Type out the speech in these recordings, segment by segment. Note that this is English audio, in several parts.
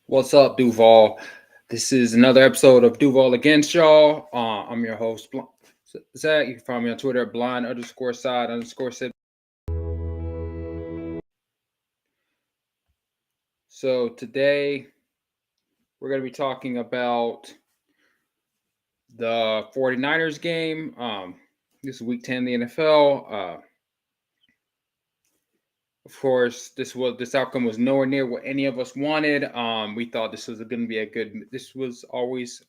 What's up, Duval? This is another episode of Duval Against Y'all. I'm your host, Zach. You can find me on Twitter at blind_side_sip. So today we're going to be talking about the 49ers game. This is week 10 in the NFL. Of course, this outcome was nowhere near what any of us wanted. We thought this was going to be this was always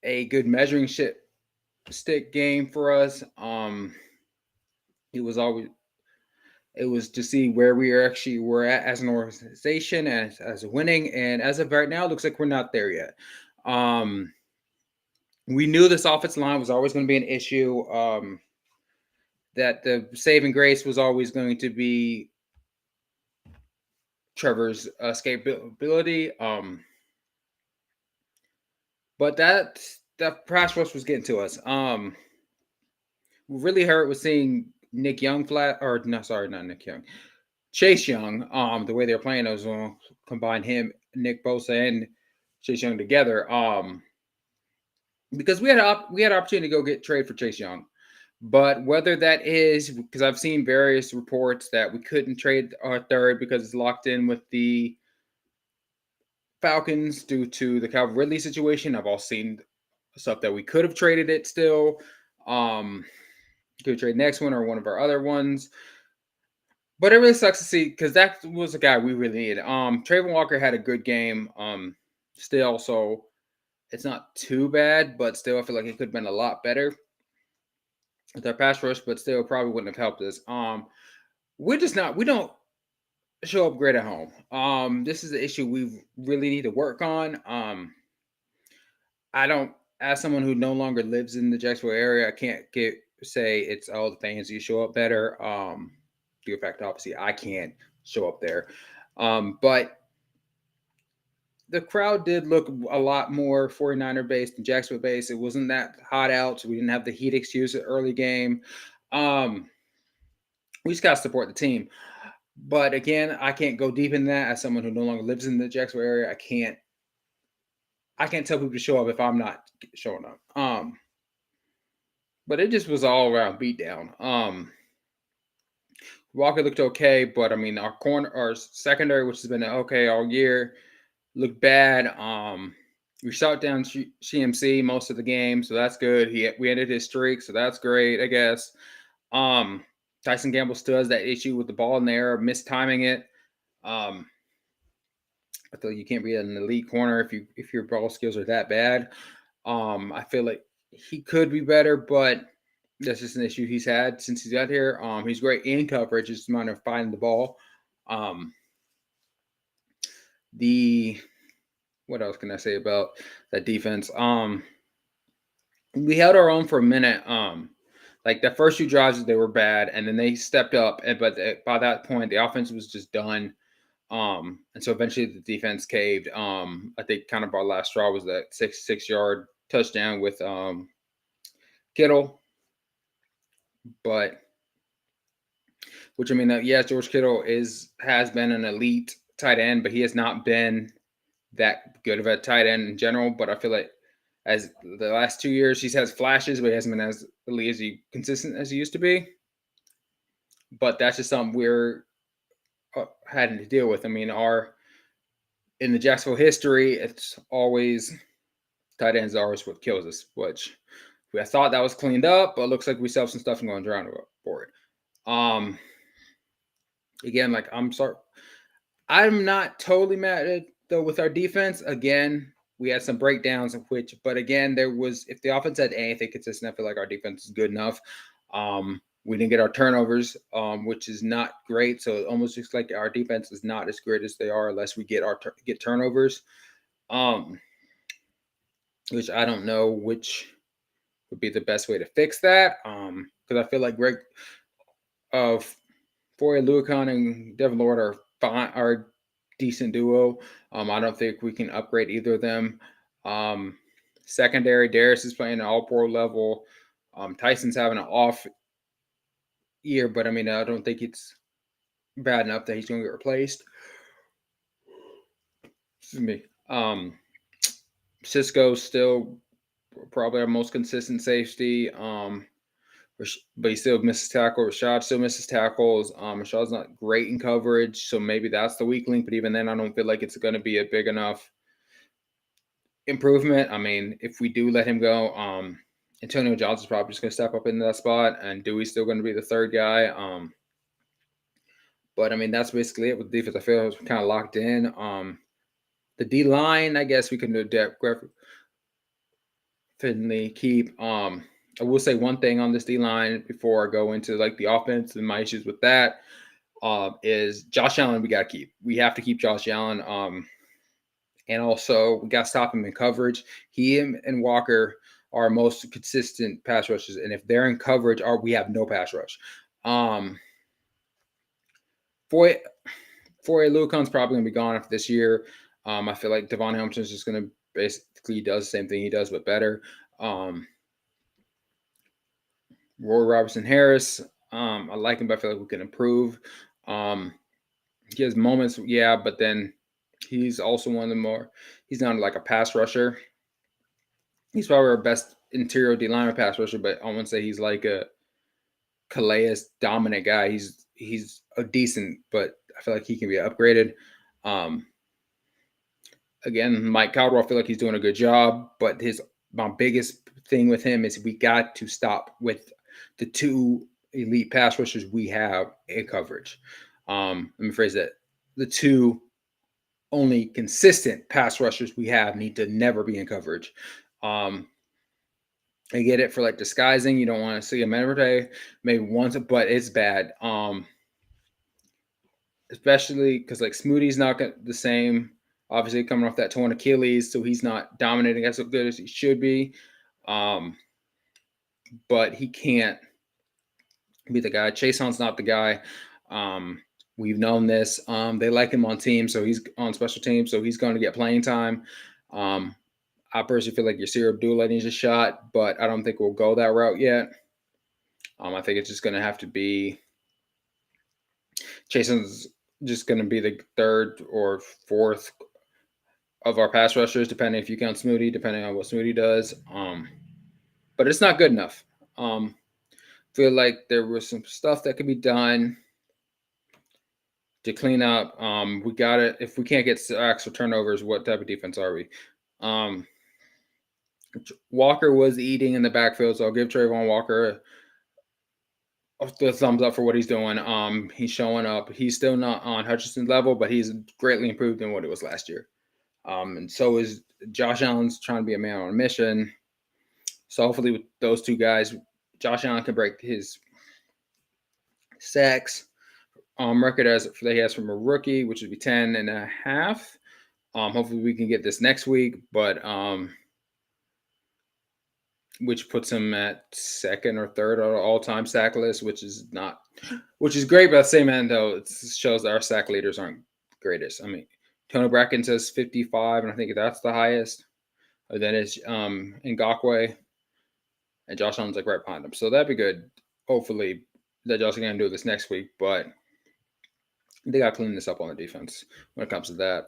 a good measuring stick game for us. It was always it was to see where we were at as an organization, as winning, and as of right now, it looks like we're not there yet. Um, we knew this offensive line was always going to be an issue. That the saving grace was always going to be Trevor's escapability. But that pass rush was getting to us. Really hurt was seeing Nick Young flat, or no, sorry, not Nick Young, Chase Young. The way they're playing, I was going to combine him, Nick Bosa, and Chase Young together. Because we had opportunity to go get trade for Chase Young, but whether that is because I've seen various reports that we couldn't trade our third because it's locked in with the Falcons due to the Calvin Ridley situation. I've also seen stuff that we could have traded it still. Could trade next one or one of our other ones. But it really sucks to see because that was a guy we really needed. Trayvon Walker had a good game. Still, so it's not too bad, but still, I feel like it could have been a lot better with our pass rush, but still probably wouldn't have helped us. We don't show up great at home. This is the issue we really need to work on. I don't, as someone who no longer lives in the Jacksonville area, I can't say it's all the fans you show up better. Due to fact, obviously, I can't show up there. But the crowd did look a lot more 49er based than Jacksonville based. It wasn't that hot out, so we didn't have the heat excuse at early game. We just got to support the team. But again, I can't go deep in that as someone who no longer lives in the Jacksonville area. I can't tell people to show up if I'm not showing up. But it just was all around beatdown. Walker looked okay, but I mean our secondary, which has been okay all year, looked bad. We shot down CMC most of the game, so that's good. We ended his streak, so that's great, I guess. Tyson Gamble still has that issue with the ball in the air, mistiming it. I feel like you can't be an elite corner if your ball skills are that bad. I feel like he could be better, but that's just an issue he's had since he's got here. He's great in coverage, it's just a matter of finding the ball. What else can I say about that defense? We held our own for a minute. Like the first two drives, they were bad, and then they stepped up. By that point, the offense was just done. And so eventually the defense caved. I think kind of our last straw was that 66-yard touchdown with Kittle. But which I mean, yes, George Kittle has been an elite tight end, but he has not been that good of a tight end in general. But I feel like as the last 2 years, he's has flashes, but he hasn't been as elite consistent as he used to be. But that's just something we're having to deal with. I mean, in the Jacksonville history, it's always tight ends are always what kills us. Which I thought that was cleaned up, but it looks like we still have some stuff going around for it. Again, like I'm sorry, I'm not totally mad at though with our defense. Again, we had some breakdowns but again, if the offense had anything consistent, I feel like our defense is good enough. We didn't get our turnovers, which is not great. So it almost looks like our defense is not as great as they are unless we get turnovers. Which I don't know which would be the best way to fix that. Because I feel like Foye Oluokun and Devin Lloyd are fine, are decent duo. I don't think we can upgrade either of them. Secondary, Darius is playing at all-pro level. Tyson's having an off year, but I mean, I don't think it's bad enough that he's going to get replaced. excuse me. Cisco's still probably our most consistent safety. But he still misses tackle. Rashad still misses tackles. Rashad's not great in coverage, so maybe that's the weak link. But even then, I don't feel like it's going to be a big enough improvement. I mean, if we do let him go, Antonio Johnson's probably just going to step up into that spot, and Dewey's still going to be the third guy. But I mean, that's basically it with the defense. I feel it's kind of locked in. The D line, I guess we can do depth. Finley keep. I will say one thing on this D line before I go into like the offense and my issues with that is Josh Allen. We got to keep. We have to keep Josh Allen. And also we got to stop him in coverage. He and Walker are most consistent pass rushes, and if they're in coverage, we have no pass rush. Foye Lucon's probably gonna be gone after this year. I feel like Devon Hamilton's just gonna basically does the same thing he does, but better. Roy Robertson Harris, I like him, but I feel like we can improve. He has moments, yeah, but then he's also one of the more. He's not like a pass rusher. He's probably our best interior D lineman pass rusher, but I wouldn't say he's like a Calais dominant guy. He's a decent, but I feel like he can be upgraded. Again, Mike Caldwell, I feel like he's doing a good job, but my biggest thing with him is we got to stop with the two elite pass rushers we have in coverage. Let me phrase that. The two only consistent pass rushers we have need to never be in coverage. I get it for like disguising. You don't want to see him every day, maybe once, but it's bad. Especially because like Smoothie's not the same. Obviously, coming off that torn Achilles, so he's not dominating as good as he should be. But he can't be the guy. Chaseon's not the guy. We've known this. They like him on team, so he's on special teams, so he's going to get playing time. I personally feel like Yasir Abdullah needs a shot, but I don't think we'll go that route yet. I think it's just going to have to be Chaseon's just going to be the third or fourth of our pass rushers, depending if you count Smoothie, depending on what Smoothie does. But it's not good enough. Feel like there was some stuff that could be done to clean up. We got it. If we can't get sacks or turnovers, what type of defense are we? Walker was eating in the backfield, so I'll give Trayvon Walker the thumbs up for what he's doing. He's showing up. He's still not on Hutchinson's level, but he's greatly improved than what it was last year. And so is Josh Allen's trying to be a man on a mission. So hopefully with those two guys, Josh Allen can break his sacks record as that he has from a rookie, which would be 10.5. Hopefully we can get this next week, but which puts him at second or third on all-time sack list, which is great, but at the same end, though, it shows that our sack leaders aren't greatest. I mean, Tony Bracken says 55, and I think that's the highest. And then it's Ngakoue, and Josh Allen's like right behind him. So that'd be good. Hopefully that Josh is going to do this next week, but they got to clean this up on the defense when it comes to that,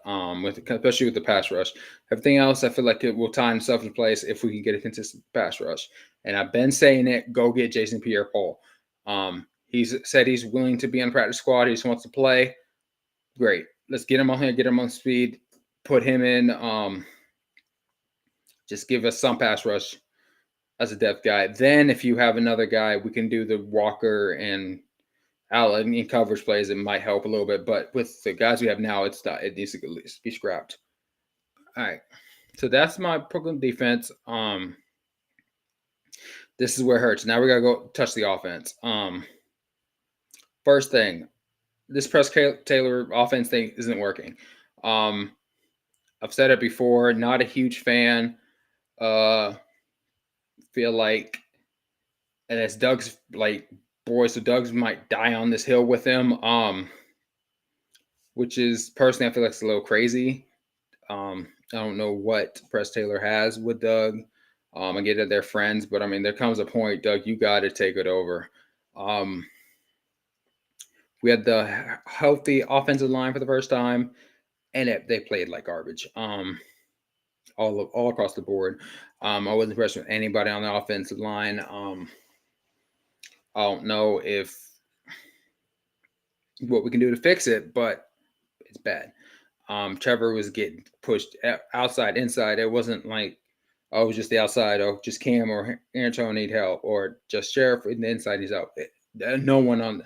especially with the pass rush. Everything else, I feel like it will tie itself in place if we can get a consistent pass rush. And I've been saying it, go get Jason Pierre-Paul. He's said he's willing to be on the practice squad. He just wants to play. Great. Let's get him on here, get him on speed, put him in. Just give us some pass rush as a depth guy. Then if you have another guy, we can do the Walker and Allen in coverage plays. It might help a little bit, but with the guys we have now, it's not. It needs to at least be scrapped. All right, so that's my Brooklyn defense. This is where it hurts. Now we gotta go touch the offense. First thing, this Press Taylor offense thing isn't working. I've said it before. Not a huge fan. Feel like, and it's Doug's like. Boy, so Doug's might die on this hill with him, which is personally I feel like it's a little crazy. I don't know what Press Taylor has with Doug. I get that they're friends, but I mean there comes a point, Doug, you got to take it over. We had the healthy offensive line for the first time. and they played like garbage. All across the board. I wasn't impressed with anybody on the offensive line. I don't know if what we can do to fix it, but it's bad. Trevor was getting pushed outside, inside. It wasn't like, oh, it was just the outside. Oh, just Cam or Antonio need help, or just Sheriff in the inside he's out. No one on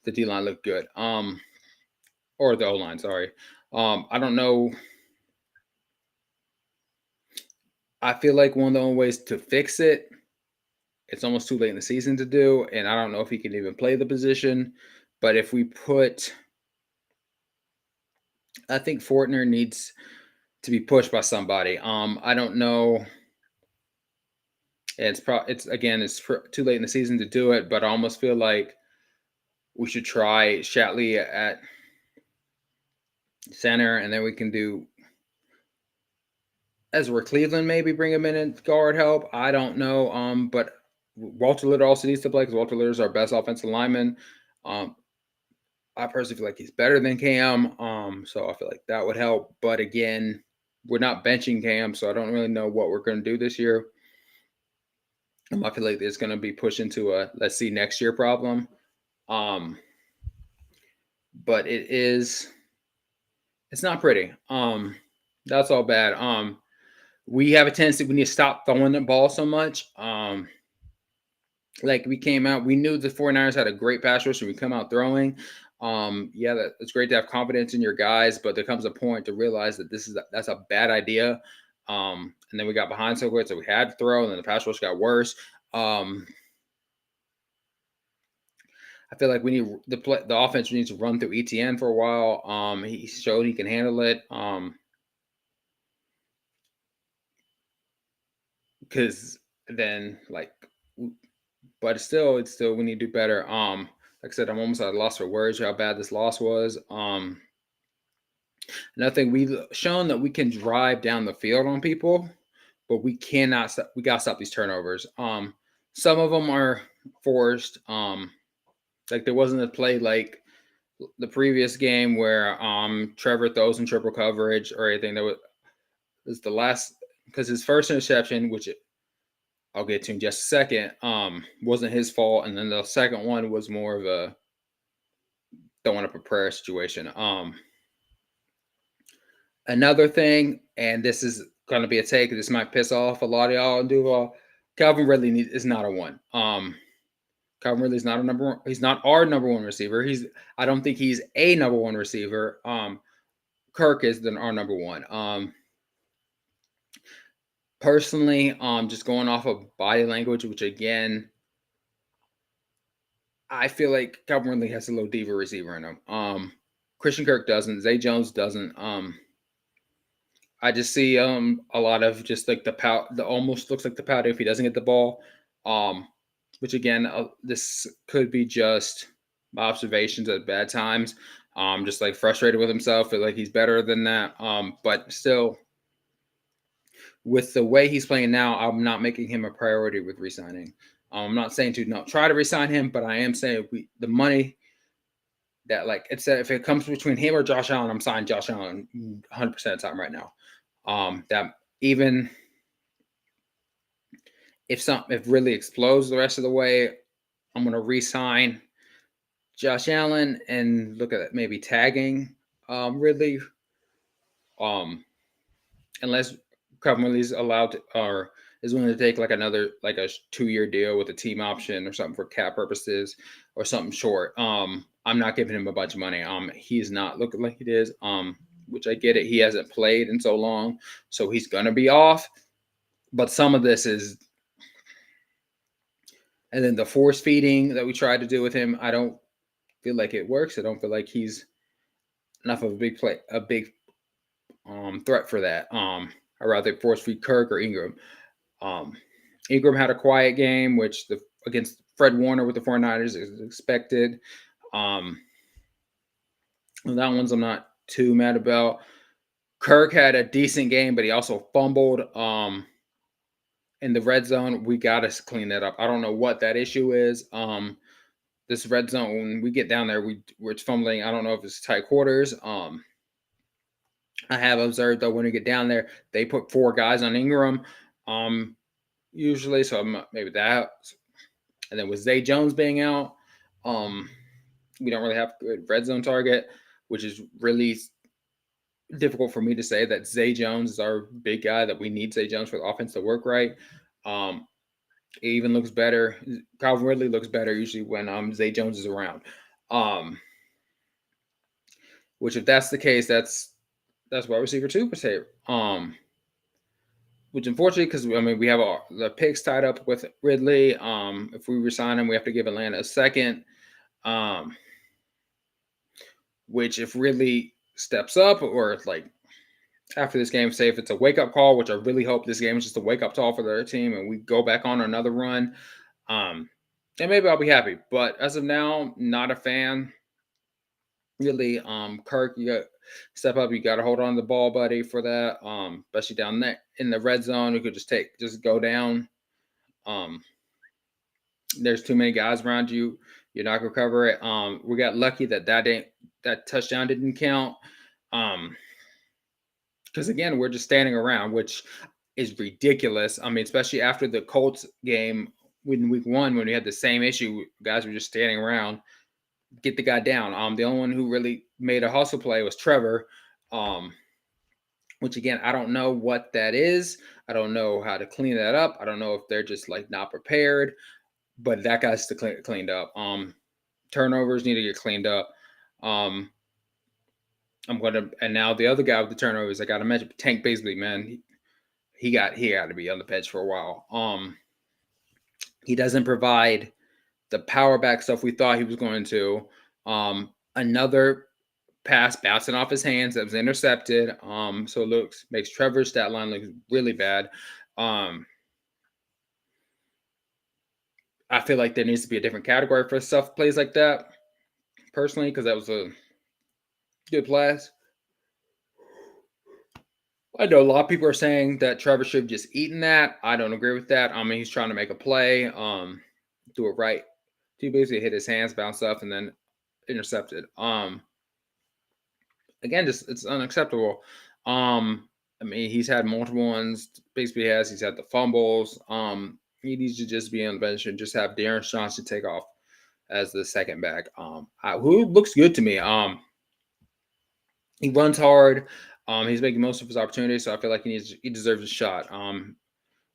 the D line looked good. Or the O line. Sorry. I don't know. I feel like one of the only ways to fix it, it's almost too late in the season to do, and I don't know if he can even play the position. But if we put, I think Fortner needs to be pushed by somebody. I don't know. It's too late in the season to do it, but I almost feel like we should try Shatley at center, and then we can do Ezra Cleveland, maybe bring him in and guard help. I don't know. But Walter Litter also needs to play because Walter Litter is our best offensive lineman. I personally feel like he's better than Cam. So I feel like that would help. But again, we're not benching Cam, so I don't really know what we're going to do this year. I feel like it's going to be pushed into a let's see next year problem. But it's not pretty. That's all bad. We have a tendency, we need to stop throwing the ball so much. Like we came out, we knew the 49ers had a great pass rush, so we come out throwing. It's great to have confidence in your guys, but there comes a point to realize that that's a bad idea. And then we got behind so good, so we had to throw, and then the pass rush got worse. I feel like we need the offense needs to run through ETN for a while. He showed he can handle it. Because then but it's still we need to do better. Like I said, I'm almost at a loss for words how bad this loss was. Another thing, we've shown that we can drive down the field on people, but we cannot. We gotta stop these turnovers. Some of them are forced. Like there wasn't a play like the previous game where Trevor throws in triple coverage or anything. That was the last, because his first interception, which I'll get to in just a second, wasn't his fault, and then the second one was more of a throwing up a prayer situation. Another thing, and this is going to be a take. This might piss off a lot of y'all in Duval. Calvin Ridley is not a one. Calvin Ridley is not a number one. He's not our number one receiver. I don't think he's a number one receiver. Kirk is our number one. Personally, just going off of body language, which again, I feel like Calvin Ridley has a little diva receiver in him. Christian Kirk doesn't. Zay Jones doesn't. I just see a lot of just like the pout. The almost looks like the pout if he doesn't get the ball. Which again, this could be just my observations at bad times. Just like frustrated with himself, feel like he's better than that. But still, with the way he's playing now, I'm not making him a priority with resigning. I'm not saying to not try to resign him, but I am saying the money that if it comes between him or Josh Allen, I'm signing Josh Allen 100% of the time right now. That even if really explodes the rest of the way, I'm going to re-sign Josh Allen and look at maybe tagging Ridley. Unless Calvin Ridley's allowed to, or is willing to take like a 2-year deal with a team option or something for cap purposes or something short. I'm not giving him a bunch of money. He's not looking like it is. Which I get it. He hasn't played in so long, so he's gonna be off. But some of this is, and then the force feeding that we tried to do with him, I don't feel like it works. I don't feel like he's enough of a big threat for that. I'd rather force feed Kirk or Ingram. Ingram had a quiet game, which against Fred Warner with the 49ers is expected. That one's I'm not too mad about. Kirk had a decent game, but he also fumbled in the red zone. We got to clean that up. I don't know what that issue is. This red zone, when we get down there, we're fumbling. I don't know if it's tight quarters. I have observed though when we get down there, they put 4 guys on Ingram, usually. So maybe that, and then with Zay Jones being out, we don't really have a good red zone target, which is really difficult for me to say that Zay Jones is our big guy, that we need Zay Jones for the offense to work right. It even looks better. Calvin Ridley looks better usually when Zay Jones is around. Which if that's the case, that's wide receiver 2 per se. Which unfortunately, because we have the picks tied up with Ridley. If we resign him, we have to give Atlanta a second. Which if Ridley steps up, or like after this game, say if it's a wake up call, which I really hope this game is just a wake up call for their team, and we go back on another run, and maybe I'll be happy. But as of now, not a fan. Really, Kirk, you got step up. You got to hold on to the ball, buddy, for that. Especially down there in the red zone, you could just go down. There's too many guys around you. You're not gonna cover it. We got lucky that touchdown didn't count. Because again, we're just standing around, which is ridiculous. Especially after the Colts game in week 1, when we had the same issue, guys were just standing around. Get the guy down. The only one who really made a hustle play was Trevor. Which again, I don't know what that is. I don't know how to clean that up. I don't know if they're just like not prepared, but that guy's to cleaned up. Turnovers need to get cleaned up. And now the other guy with the turnovers, I got to mention Tank Bigsby, man. He got to be on the bench for a while. He doesn't provide the power back stuff we thought he was going to. Another pass bouncing off his hands that was intercepted. So it makes Trevor's stat line look really bad. I feel like there needs to be a different category for stuff plays like that, personally, because that was a good pass. I know a lot of people are saying that Trevor should have just eaten that. I don't agree with that. He's trying to make a play, do it right. He basically hit his hands, bounced up, and then intercepted. Again, just it's unacceptable. He's had multiple ones. Basically, he's had the fumbles. He needs to just be on the bench and just have Darren Johnson take off as the second back. Who looks good to me. He runs hard. He's making most of his opportunities, so I feel like he deserves a shot.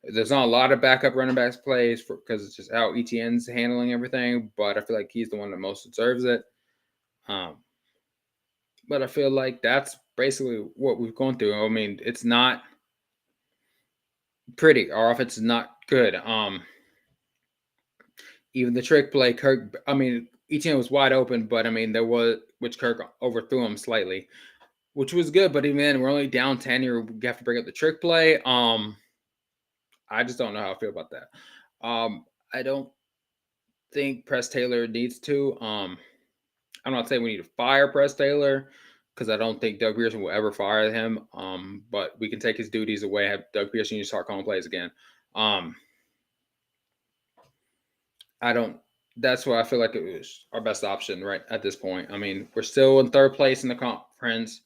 There's not a lot of backup running backs plays because it's just how ETN's handling everything, but I feel like he's the one that most deserves it. But I feel like that's basically what we've gone through. It's not pretty. Our offense is not good. Even the trick play, Kirk. Etienne was wide open, but which Kirk overthrew him slightly, which was good. But even then, we're only down 10 here. We have to bring up the trick play. I just don't know how I feel about that. I don't think Press Taylor needs to. I'm not saying we need to fire Press Taylor, because I don't think Doug Pearson will ever fire him. But we can take his duties away, have Doug Pearson need to start calling plays again. That's why I feel like it was our best option right at this point. We're still in 3rd place in the conference,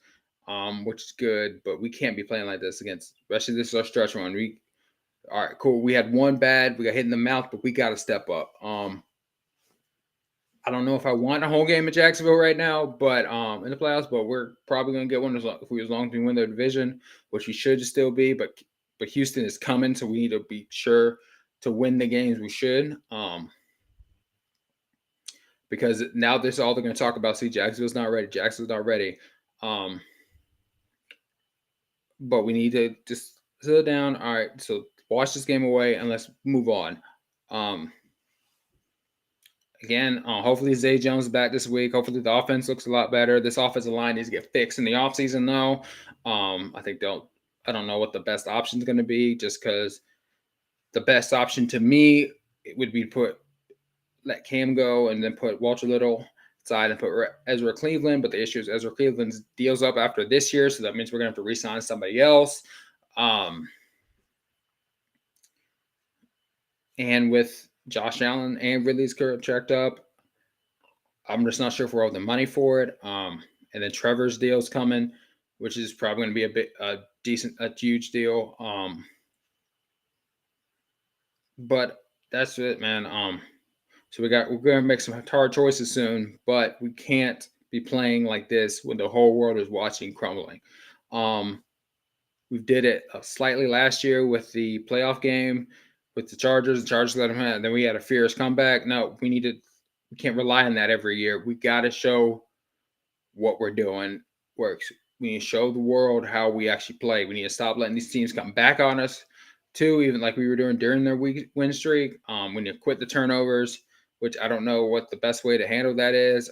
which is good, but we can't be playing like this especially this is our stretch run. All right, cool. We had one bad, we got hit in the mouth, but we got to step up. I don't know if I want a whole game in Jacksonville right now, but in the playoffs, but we're probably going to get one as long as we win the division, which we should still be. But Houston is coming, so we need to be sure to win the games we should. Because now this is all they're going to talk about. See, Jacksonville's not ready. Jacksonville's not ready. But we need to just sit down. All right, so wash this game away and let's move on. Again, hopefully Zay Jones is back this week. Hopefully the offense looks a lot better. This offensive line needs to get fixed in the offseason, though. I don't know what the best option is going to be, just because the best option to me would be to let Cam go and then put Walter Little side and put Ezra Cleveland. But the issue is Ezra Cleveland's deal's up after this year, so that means we're going to have to re-sign somebody else. And with Josh Allen and Ridley's contract up, I'm just not sure if we're all the money for it. And then Trevor's deal's coming. which is probably going to be a huge deal. But that's it, man. So we're gonna make some hard choices soon, but we can't be playing like this when the whole world is watching crumbling. Um, we did it slightly last year with the playoff game with the Chargers. The Chargers let them have, and then we had a fierce comeback. No, we can't rely on that every year. We got to show what we're doing works. We need to show the world how we actually play. We need to stop letting these teams come back on us, too, even like we were doing during their win streak. We need to quit the turnovers, which I don't know what the best way to handle that is.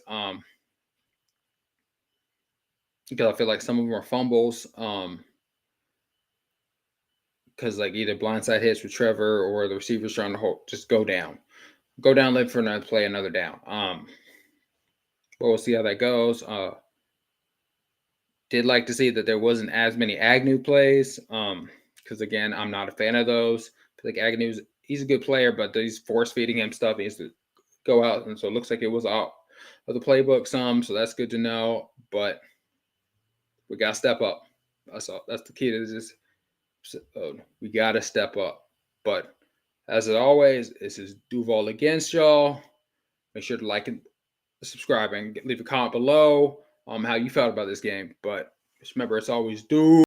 Because I feel like some of them are fumbles. Because like either blindside hits with Trevor or the receivers trying to just go down, live for another play, another down. But we'll see how that goes. Did like to see that there wasn't as many Agnew plays. Because again, I'm not a fan of those. I feel like he's a good player, but he's force feeding him stuff. He needs to go out, and so it looks like it was out of the playbook some. So that's good to know. But we gotta step up. That's the key to this. We gotta step up. But as always, this is Duval against y'all. Make sure to like and subscribe and leave a comment below how you felt about this game. But just remember, it's always Duval.